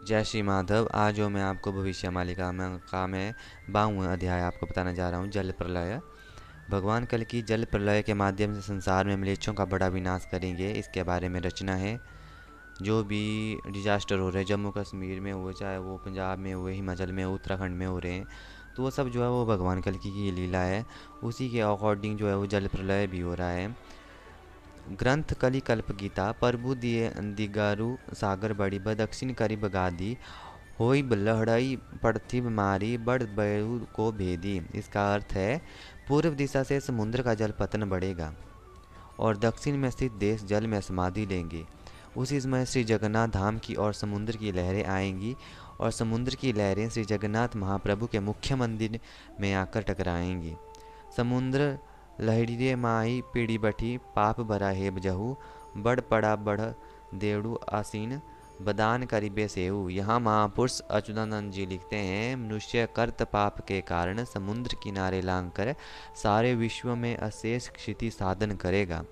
जय श्री माधव। आज जो मैं आपको भविष्यवाणी में 52वां अध्याय आपको बताने जा रहा हूँ, जल प्रलय। भगवान कल की जल प्रलय के माध्यम से संसार में म्लेच्छों का बड़ा विनाश करेंगे, इसके बारे में रचना है। जो भी डिजास्टर हो रहे हैं जम्मू कश्मीर में हुए, चाहे वो पंजाब में हुए, हिमाचल में, उत्तराखंड में हो रहे हैं, तो वो सब जो है वो भगवान कल की लीला है। उसी के अकॉर्डिंग जो है वो जल प्रलय भी हो रहा है। ग्रंथ कलि कल्प गीता प्रभु दिए दिगारु सागर बड़ी ब दक्षिण करी बगादी होई लहड़ई पड़थी मारी बड़ बेड़ू को भेदी। इसका अर्थ है, पूर्व दिशा से समुद्र का जल पतन बढ़ेगा और दक्षिण में स्थित देश जल में समाधि लेंगे। उसी समय श्री जगन्नाथ धाम की और समुद्र की लहरें आएंगी और समुद्र की लहरें श्री जगन्नाथ महाप्रभु के मुख्य मंदिर में आकर टकराएंगी। समुद्र लहरिये माही पीढ़ी बठी पाप भरा हेब जहू बड़ पड़ा बढ़ देवड़ू आसीन बदान करीबे सेहू। यहाँ महापुरुष अच्युतानंद जी लिखते हैं, मनुष्य कर्त पाप के कारण समुद्र किनारे लांग कर सारे विश्व में अशेष क्षति साधन करेगा।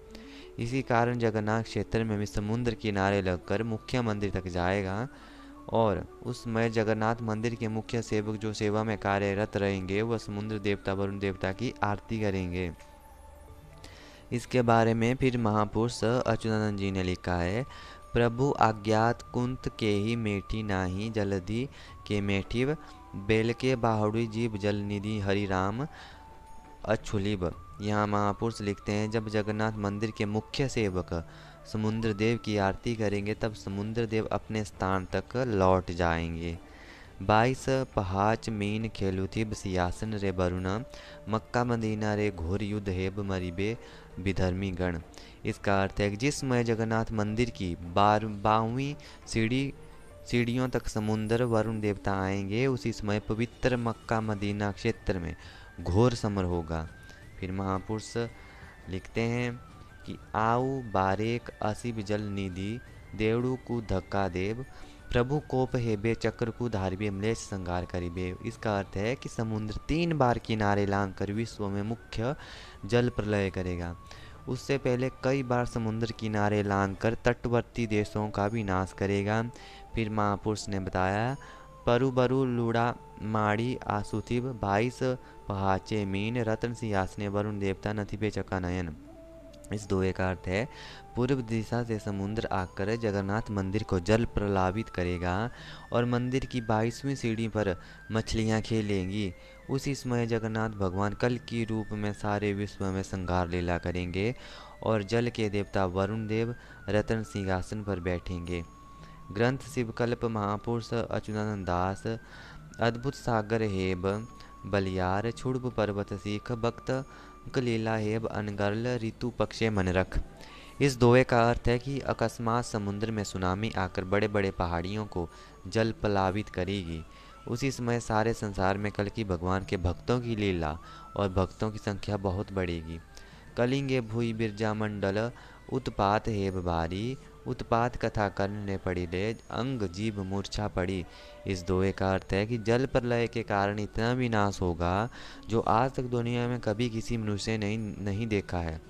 इसी कारण जगन्नाथ क्षेत्र में भी समुद्र किनारे लगकर मुख्य मंदिर तक जाएगा और उस समय जगन्नाथ मंदिर के मुख्य सेवक जो सेवा में कार्यरत रहेंगे वह समुद्र देवता वरुण देवता की आरती करेंगे। इसके बारे में फिर महापुरुष अच्युतानंद जी ने लिखा है, प्रभु अज्ञात कुंत के ही मेठी नाही जलधि के मेठिव बेल के बाहुड़ी जीव जल निधि हरि राम अछुलिब। यहाँ महापुरुष लिखते हैं, जब जगन्नाथ मंदिर के मुख्य सेवक समुद्र देव की आरती करेंगे तब समुद्र देव अपने स्थान तक लौट जाएंगे। 22 पहाच मीन खेलुथिब सियासन रे बरुणा मक्का मदीना रे घोर युद्ध हेब मरिबे विधर्मी गण। इसका अर्थ है कि जिस समय जगन्नाथ मंदिर की 52वीं सीढ़ियों तक समुद्र वरुण देवता आएंगे, उसी समय पवित्र मक्का मदीना क्षेत्र में घोर समर होगा। फिर महापुरुष लिखते हैं कि आऊ बारेक असिब जल निधि देवड़ू को धक्का देव प्रभु कोप हेबे चक्र को धारबे म्लेच्छ संगार करिबे। इसका अर्थ है कि समुद्र 3 बार किनारे लांग कर विश्व में मुख्य जल प्रलय करेगा। उससे पहले कई बार समुद्र किनारे लांग कर तटवर्ती देशों का भी नाश करेगा। फिर महापुरुष ने बताया, परु बरु लूड़ा माड़ी आसुथिब 22 पहाचे मीन रतन सिंहासने वरुण देवता नथिबे चका नयन। इस दोहे का अर्थ है, पूर्व दिशा से समुद्र आकर जगन्नाथ मंदिर को जल प्रलावित करेगा और मंदिर की 22वीं सीढ़ी पर मछलियां खेलेंगी। उसी समय जगन्नाथ भगवान कल की रूप में सारे विश्व में संहार लीला करेंगे और जल के देवता वरुण देव रतन सिंहासन पर बैठेंगे। ग्रंथ शिवकल्प महापुरुष अच्युतानंद दास अद्भुत सागर हेब बलियार छुड़ब पर्वत सीख भक्त लीला हेब अनगर्ल ऋतु पक्षे मन रख। इस दोहे का अर्थ है कि अकस्मात समुद्र में सुनामी आकर बड़े बड़े पहाड़ियों को जल प्लावित करेगी। उसी समय सारे संसार में कल की भगवान के भक्तों की लीला और भक्तों की संख्या बहुत बढ़ेगी। कलिंगे भूई बिरजा मंडल उत्पात हेब भारी उत्पात कथा करने पड़ी ले अंग जीव मूर्छा पड़ी। इस दोहे का अर्थ है कि जल प्रलय के कारण इतना विनाश होगा जो आज तक दुनिया में कभी किसी मनुष्य ने नहीं देखा है।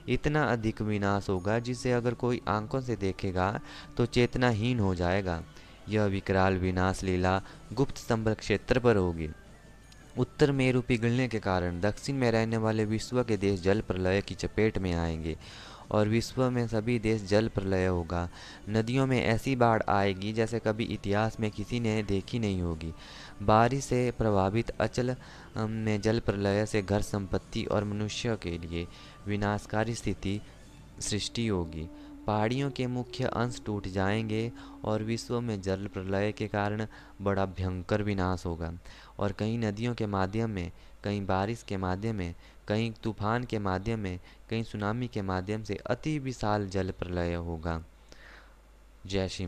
इतना अधिक विनाश होगा जिसे अगर कोई आंखों से देखेगा तो चेतनाहीन हो जाएगा। यह विकराल विनाश लीला गुप्त संबल क्षेत्र पर होगी। उत्तर मेरु पिघलने के कारण दक्षिण में रहने वाले विश्व के देश जल प्रलय की चपेट में आएंगे और विश्व में सभी देश जल प्रलय होगा। नदियों में ऐसी बाढ़ आएगी जैसे कभी इतिहास में किसी ने देखी नहीं होगी। बारिश से प्रभावित अचल में जल प्रलय से घर संपत्ति और मनुष्य के लिए विनाशकारी स्थिति सृष्टि होगी। पहाड़ियों के मुख्य अंश टूट जाएंगे और विश्व में जल प्रलय के कारण बड़ा भयंकर विनाश होगा और कहीं नदियों के माध्यम में, कहीं बारिश के माध्यम में, कहीं तूफान के माध्यम में, कहीं सुनामी के माध्यम से अति विशाल जल प्रलय होगा। जय श्री